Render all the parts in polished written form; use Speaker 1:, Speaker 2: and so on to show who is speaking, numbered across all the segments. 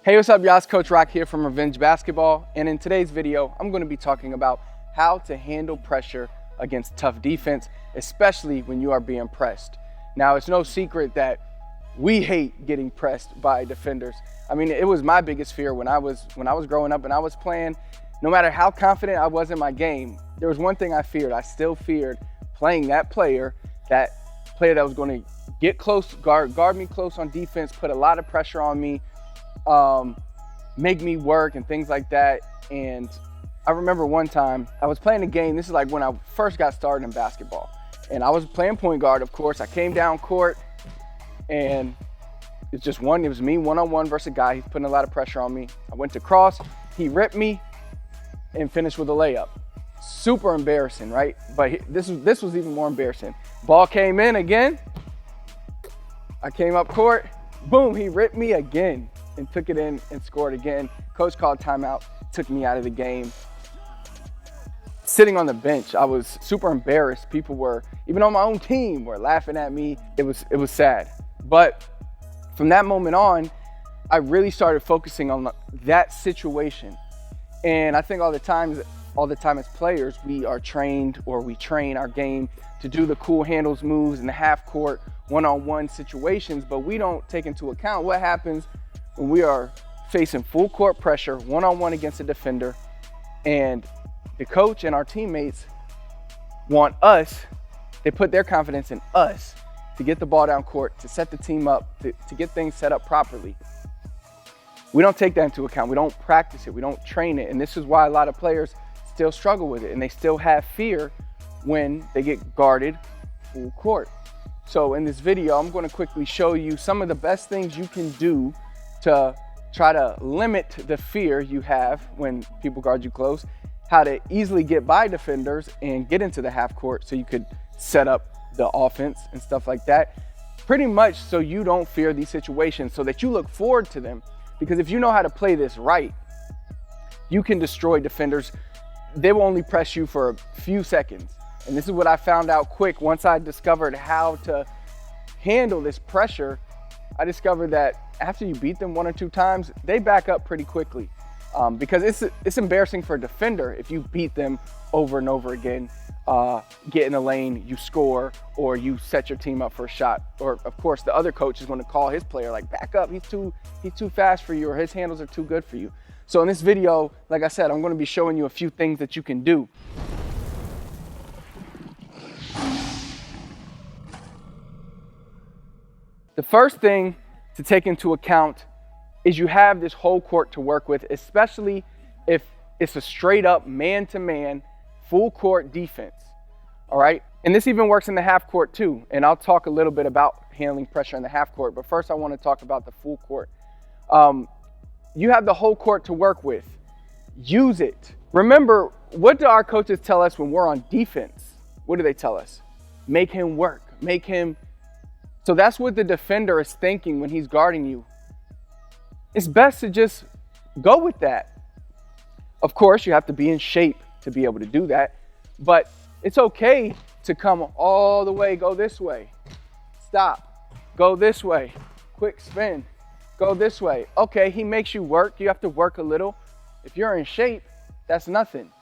Speaker 1: Hey, what's up, y'all? It's Coach Rock here from Revenge Basketball, and in today's video, I'm going to be talking about how to handle pressure against tough defense, especially when you are being pressed. Now, it's no secret that we hate getting pressed by defenders. I mean, it was my biggest fear when I was growing up and I was playing. No matter how confident I was in my game, there was one thing I feared. I still feared playing that player that was going to get close, guard me close on defense, put a lot of pressure on me, make me work and things like that. And I remember one time I was playing a game. This is like when I first got started in basketball, and I was playing point guard. Of course, I came down court, and it was me one-on-one versus a guy. He's putting a lot of pressure on me. I went to cross, he ripped me and finished with a layup. Super embarrassing, right? But this was even more embarrassing. Ball came in again. I came up court, boom, he ripped me again and took it in and scored again. Coach called timeout, took me out of the game. Sitting on the bench, I was super embarrassed. People were, even on my own team, were laughing at me. It was sad. But from that moment on, I really started focusing on that situation. And I think all the time as players, we are trained, or we train our game to do the cool handles moves in the half court, one-on-one situations, but we don't take into account what happens when we are facing full court pressure, one-on-one against a defender, and the coach and our teammates want us, they put their confidence in us to get the ball down court, to set the team up, to get things set up properly. We don't take that into account. We don't practice it. We don't train it. And this is why a lot of players still struggle with it, and they still have fear when they get guarded full court. So in this video, I'm going to quickly show you some of the best things you can do to try to limit the fear you have when people guard you close, how to easily get by defenders and get into the half court so you could set up the offense and stuff like that. Pretty much so you don't fear these situations, so that you look forward to them. Because if you know how to play this right, you can destroy defenders. They will only press you for a few seconds. And this is what I found out quick once I discovered how to handle this pressure. I discovered that after you beat them one or two times, they back up pretty quickly. Because it's embarrassing for a defender if you beat them over and over again, get in the lane, you score, or you set your team up for a shot. Or of course, the other coach is going to call his player like, back up, he's too fast for you, or his handles are too good for you. So in this video, like I said, I'm going to be showing you a few things that you can do. The first thing to take into account is you have this whole court to work with, especially if it's a straight up man-to-man full court defense, all right? And this even works in the half court too. And I'll talk a little bit about handling pressure in the half court, but first I want to talk about the full court. You have the whole court to work with. Use it. Remember, what do our coaches tell us when we're on defense? What do they tell us? Make him work, make him. So that's what the defender is thinking when he's guarding you. It's best to just go with that. Of course, you have to be in shape to be able to do that, but it's okay to come all the way, go this way, stop, go this way, quick spin, go this way. Okay, he makes you work. You have to work a little. If you're in shape, that's nothing.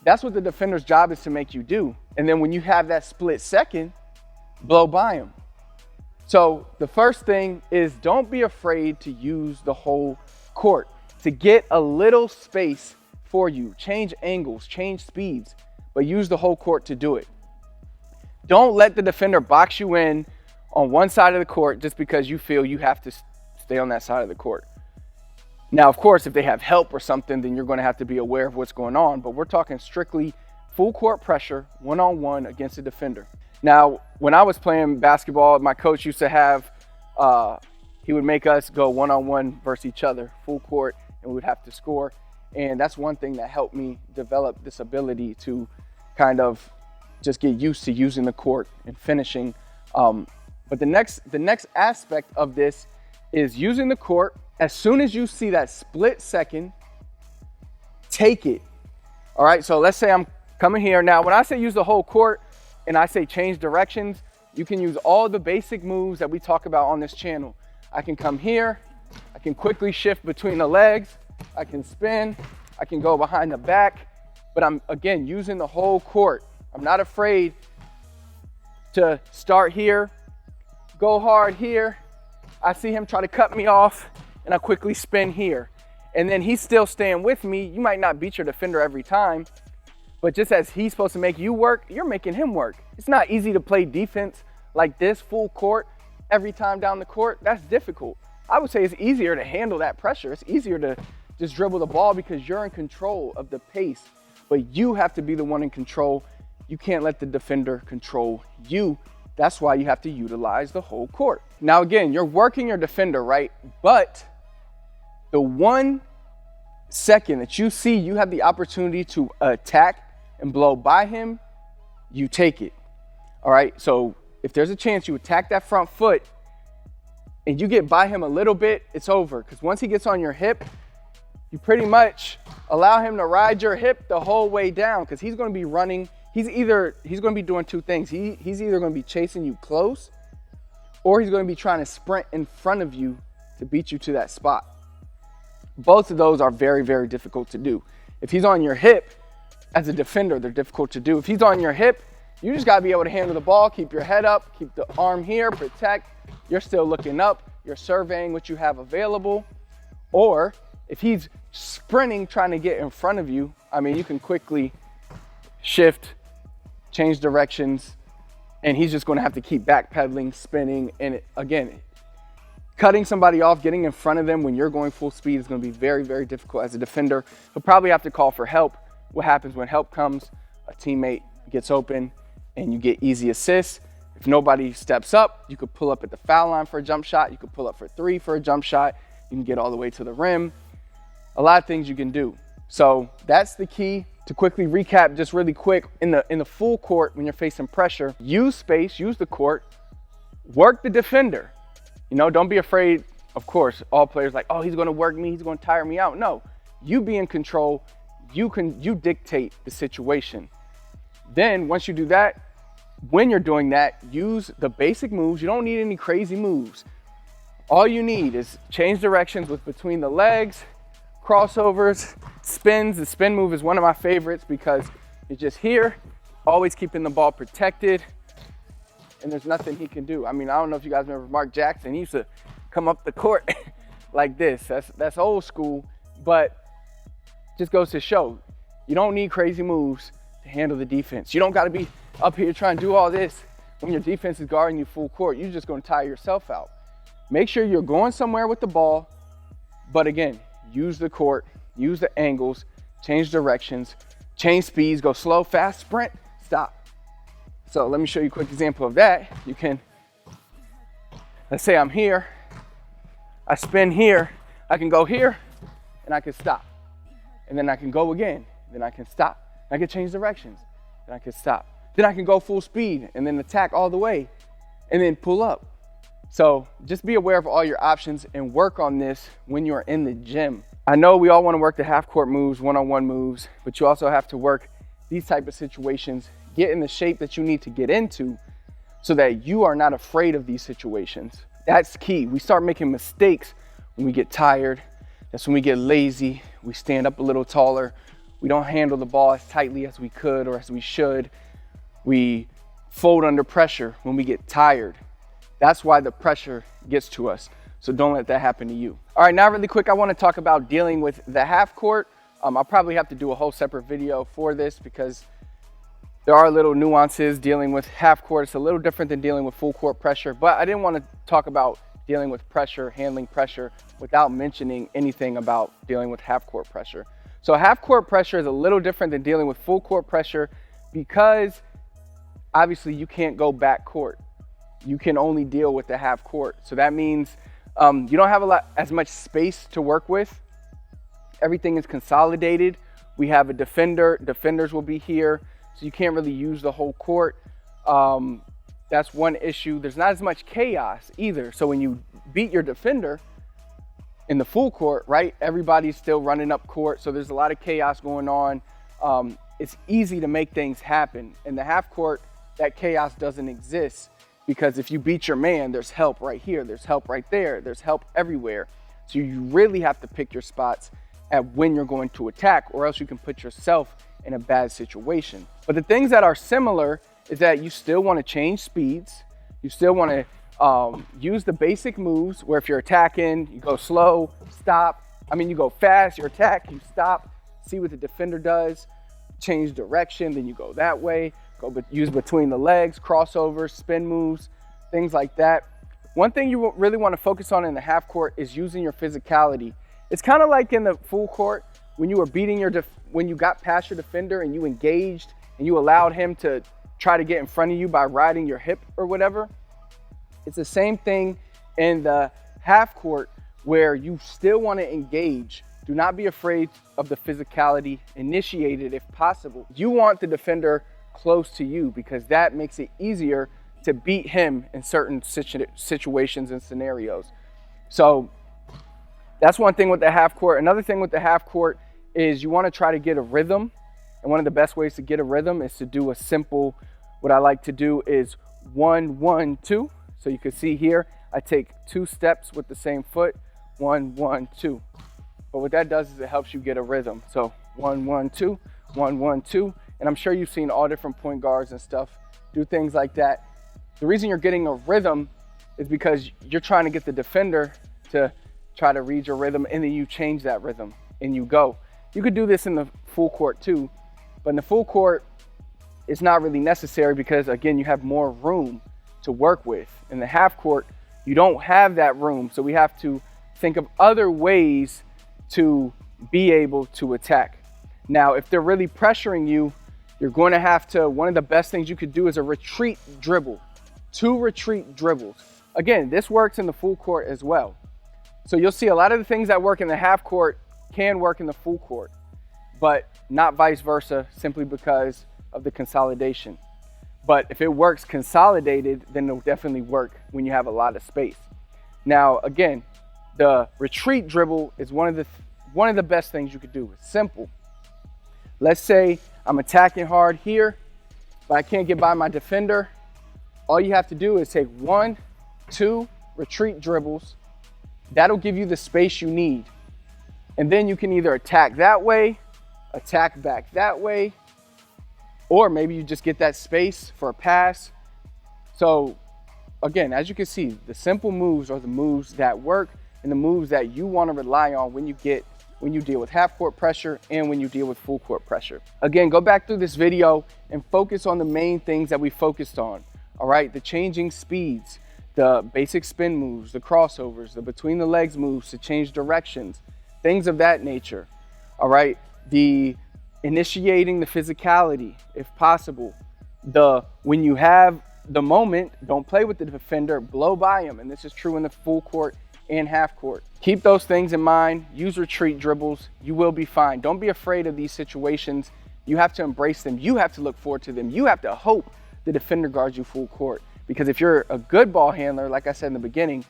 Speaker 1: That's what the defender's job is to make you do. And then when you have that split second, blow by him. So the first thing is, don't be afraid to use the whole court to get a little space for you. Change angles, change speeds, but use the whole court to do it. Don't let the defender box you in on one side of the court just because you feel you have to stay on that side of the court. Now, of course, if they have help or something, then you're going to have to be aware of what's going on, but we're talking strictly full court pressure, one-on-one against a defender. Now, when I was playing basketball, my coach used to have, he would make us go one-on-one versus each other, full court, and we would have to score. And that's one thing that helped me develop this ability to kind of just get used to using the court and finishing. But the next aspect of this is using the court. As soon as you see that split second, take it. All right, so let's say I'm coming here. Now, when I say use the whole court, and I say change directions, you can use all the basic moves that we talk about on this channel. I can come here, I can quickly shift between the legs. I can spin. I can go behind the back. But I'm, again, using the whole court. I'm not afraid to start here, go hard here. I see him try to cut me off, and I quickly spin here. And then he's still staying with me. You might not beat your defender every time, but just as he's supposed to make you work, you're making him work. It's not easy to play defense like this, full court, every time down the court. That's difficult. I would say it's easier to handle that pressure. It's easier to just dribble the ball because you're in control of the pace, but you have to be the one in control. You can't let the defender control you. That's why you have to utilize the whole court. Now, again, you're working your defender, right? But the 1 second that you see you have the opportunity to attack and blow by him, you take it. All right, so if there's a chance you attack that front foot and you get by him a little bit, it's over. Because once he gets on your hip, you pretty much allow him to ride your hip the whole way down, because he's going to be running. He's going to be doing two things. He's either going to be chasing you close, or he's going to be trying to sprint in front of you to beat you to that spot. Both of those are very, very difficult to do. If he's on your hip, as a defender, they're difficult to do. If he's on your hip, you just got to be able to handle the ball, keep your head up, keep the arm here, protect. You're still looking up. You're surveying what you have available. Or if he's sprinting, trying to get in front of you, I mean, you can quickly shift, change directions, and he's just going to have to keep backpedaling, spinning, and again, cutting somebody off, getting in front of them when you're going full speed is going to be very, very difficult as a defender. He'll probably have to call for help. What happens when help comes? A teammate gets open and you get easy assists. If nobody steps up, you could pull up at the foul line for a jump shot. You could pull up for 3 for a jump shot. You can get all the way to the rim. A lot of things you can do. So that's the key. To quickly recap, just really quick, in the full court, when you're facing pressure, use space, use the court, work the defender. You know, don't be afraid. Of course, all players like, oh, he's going to work me, he's going to tire me out. No, you be in control. You dictate the situation. Then once you do that, when you're doing that, use the basic moves. You don't need any crazy moves. All you need is change directions with between the legs, crossovers, spins. The spin move is one of my favorites because you're just here, always keeping the ball protected, and there's nothing he can do. I mean, I don't know if you guys remember Mark Jackson. He used to come up the court like this. That's old school, but just goes to show you don't need crazy moves to handle the defense. You don't got to be up here trying to do all this when your defense is guarding you full court. You're just going to tire yourself out. Make sure you're going somewhere with the ball, but again, use the court, use the angles, change directions, change speeds, go slow, fast, sprint, stop. So let me show you a quick example of that. You can, let's say I'm here, I spin here, I can go here, and I can stop. And then I can go again, then I can stop. I can change directions, then I can stop. Then I can go full speed and then attack all the way and then pull up. So just be aware of all your options and work on this when you're in the gym. I know we all want to work the half court moves, one-on-one moves, but you also have to work these type of situations, get in the shape that you need to get into so that you are not afraid of these situations. That's key. We start making mistakes when we get tired. That's when we get lazy. We stand up a little taller. We don't handle the ball as tightly as we could or as we should. We fold under pressure when we get tired. That's why the pressure gets to us. So don't let that happen to you. All right, now really quick, I want to talk about dealing with the half court. I'll probably have to do a whole separate video for this because there are little nuances dealing with half court. It's a little different than dealing with full court pressure, but I didn't want to talk about dealing with pressure, handling pressure, without mentioning anything about dealing with half court pressure. So half court pressure is a little different than dealing with full court pressure because obviously you can't go back court. You can only deal with the half court. So that means you don't have as much space to work with. Everything is consolidated. We have a defender. Defenders will be here. So you can't really use the whole court. That's one issue. There's not as much chaos either. So when you beat your defender in the full court, right, everybody's still running up court. So there's a lot of chaos going on. It's easy to make things happen. In the half court, that chaos doesn't exist because if you beat your man, there's help right here. There's help right there. There's help everywhere. So you really have to pick your spots at when you're going to attack, or else you can put yourself in a bad situation. But the things that are similar is that you still want to change speeds. You still want to use the basic moves where if you're attacking, you go slow, stop. You go fast, you attack, you stop, see what the defender does, change direction, then you go that way, use between the legs, crossovers, spin moves, things like that. One thing you really want to focus on in the half court is using your physicality. It's kind of like in the full court when you were beating when you got past your defender and you engaged and you allowed him to try to get in front of you by riding your hip or whatever. It's the same thing in the half court where you still want to engage. Do not be afraid of the physicality. Initiate it if possible. You want the defender close to you because that makes it easier to beat him in certain situations and scenarios. So that's one thing with the half court. Another thing with the half court is you want to try to get a rhythm. And one of the best ways to get a rhythm is to do a simple, what I like to do is 1, 1, 2. So you can see here, I take 2 steps with the same foot, 1, 1, 2. But what that does is it helps you get a rhythm. So 1, 1, 2, 1, 1, 2. And I'm sure you've seen all different point guards and stuff do things like that. The reason you're getting a rhythm is because you're trying to get the defender to try to read your rhythm, and then you change that rhythm and you go. You could do this in the full court too, but in the full court, it's not really necessary because again, you have more room to work with. In the half court, you don't have that room. So we have to think of other ways to be able to attack. Now, if they're really pressuring you, you're going to have to, one of the best things you could do is a retreat dribble. 2 retreat dribbles. Again, this works in the full court as well. So you'll see a lot of the things that work in the half court can work in the full court, but not vice versa, simply because of the consolidation. But if it works consolidated, then it'll definitely work when you have a lot of space. Now, again, the retreat dribble is one of the best things you could do. It's simple. Let's say I'm attacking hard here, but I can't get by my defender. All you have to do is take 1, 2 retreat dribbles. That'll give you the space you need. And then you can either attack that way, attack back that way, or maybe you just get that space for a pass. So again, as you can see, the simple moves are the moves that work and the moves that you want to rely on when you deal with half court pressure and when you deal with full court pressure. Again, go back through this video and focus on the main things that we focused on. All right, the changing speeds, the basic spin moves, the crossovers, the between the legs moves to change directions, things of that nature. All right, the initiating the physicality if possible. When you have the moment, don't play with the defender, blow by him. And this is true in the full court and half court. Keep those things in mind. Use retreat dribbles. You will be fine. Don't be afraid of these situations. You have to embrace them. You have to look forward to them. You have to hope the defender guards you full court. Because if you're a good ball handler, like I said in the beginning,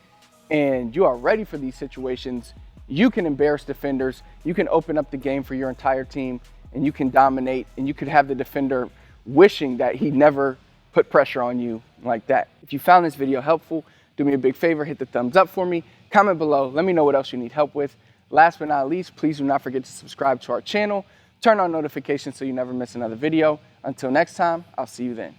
Speaker 1: and you are ready for these situations, you can embarrass defenders. You can open up the game for your entire team, and you can dominate, and you could have the defender wishing that he never put pressure on you like that. If you found this video helpful, do me a big favor, hit the thumbs up for me, comment below, let me know what else you need help with. Last but not least, please do not forget to subscribe to our channel, turn on notifications so you never miss another video. Until next time, I'll see you then.